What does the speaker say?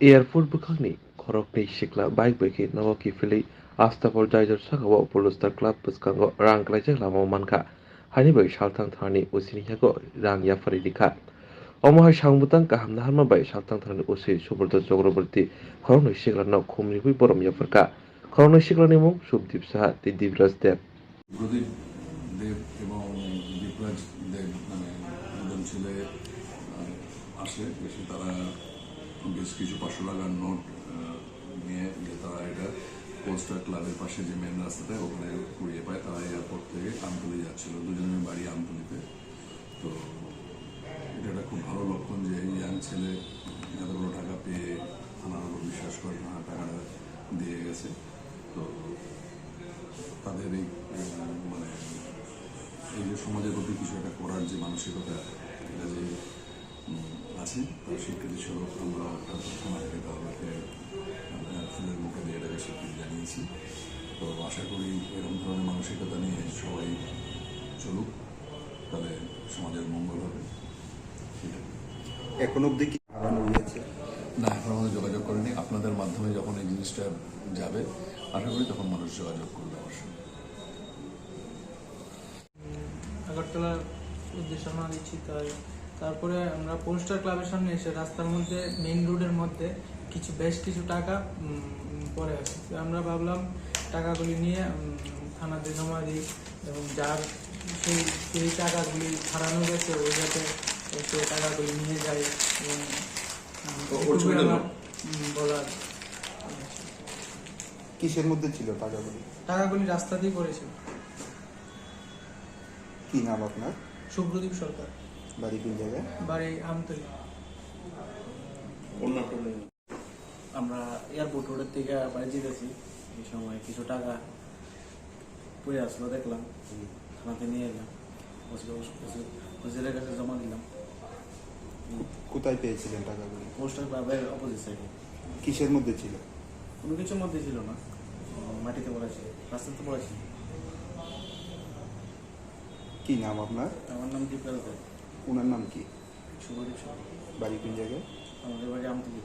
Airport बुखांनि खरकनि सिख्ला bike बैखि नगकी फिलै आस्थाफोर जायजोर साखाव पुलुस्टार club बुसखांगो रां क्लाइजाक लामाव मानखा हानि बै सालथां थांनि उसिनिहागो रां याफारि दिखा अमहाय सांबुतां गाहाम नाहारमा बै सालथां थांनि उसि सुब्रत चक्रबर्ती खरकनि सिख्लानाव खुमनिबुइ बरम याफारखा खरकनि सिख्लानि मुं सुबदीप साहा दिदिब्राज देब প্রদীপ দেব এবং দীপরাজ দেব মানে দুজন ছেলে আসে এসে তারা বেশ কিছু 500 টাকার নোট নিয়ে তারা এটা পোস্টার ক্লাবের পাশে যে মেন রাস্তাটা ওখানে কুড়িয়ে পায়। তারা এয়ারপোর্ট থেকে আমতলি যাচ্ছিল, দুজনের বাড়ি আমতলিতে। তো এটা একটা খুব ভালো লক্ষণ যে ইয়াং ছেলে এতগুলো টাকা পেয়ে থানার উপর বিশ্বাস করে টাকাটা দিয়ে গেছে। তো তাদের এই মানে এই যে সমাজের প্রতি কিছু একটা করার যে মানসিকতা এটা যে আছে তার স্বীকৃতি স্বরূপ আমরা থানা থেকে তাদেরকে ফুলের মুখে দিয়ে এটাকে স্বীকৃতি জানিয়েছি। তো আশা করি এরকম ধরনের মানসিকতা নিয়ে সবাই চলুক, তাহলে সমাজের মঙ্গল হবে। এখন অব্দি কি হারানো হয়েছে? না, এখন আমাদের যোগাযোগ করেনি। আপনাদের মাধ্যমে যখন এই জিনিসটা যাবে আশা করি তখন মানুষ যোগাযোগ করবে অবশ্যই। আগরতলার উদ্দেশ্যে আমরা দিচ্ছি, তাই তারপরে আমরা পোস্টার ক্লাবের সামনে এসে রাস্তার মধ্যে মেইন রোডের মধ্যে বেশ কিছু টাকা পড়ে আছে। আমরা ভাবলাম টাকাগুলি নিয়ে থানাতে জমা দিই এবং যার সেই টাকাগুলি হারানো গেছে ওই যাতে সেই টাকাগুলি নিয়ে যায় এবং বলার। কিসের মধ্যে ছিল টাকাগুলি? টাকাগুলি রাস্তাতেই পড়েছিল। কি নাম আপনার? সুব্রদীপ সরকার। বাড়ি কোন জায়গায়? বাড়ি আমতলী। আমরা এয়ারপোর্ট রোডের থেকে বাড়ি যেতেছি, এই সময় কিছু টাকা পড়ে আসলো দেখলাম, থানাতে নিয়ে এলাম, ওসিদের কাছে জমা দিলাম। কোথায় পেয়েছিলেন টাকাগুলি? পোস্টার ক্লাবের অপোজিট সাইডে। কিসের মধ্যে ছিল? কোনো কিছুর মধ্যে ছিল না, মাটিতে পড়েছিল, রাস্তাতে পড়েছিল। কি নাম আপনার? আমার নাম দীপরাজ দেব। ওনার নাম কি? শুভদীপ সরকার। বাড়ি কোন জায়গায়? আমাদের বাড়ি আমতলী।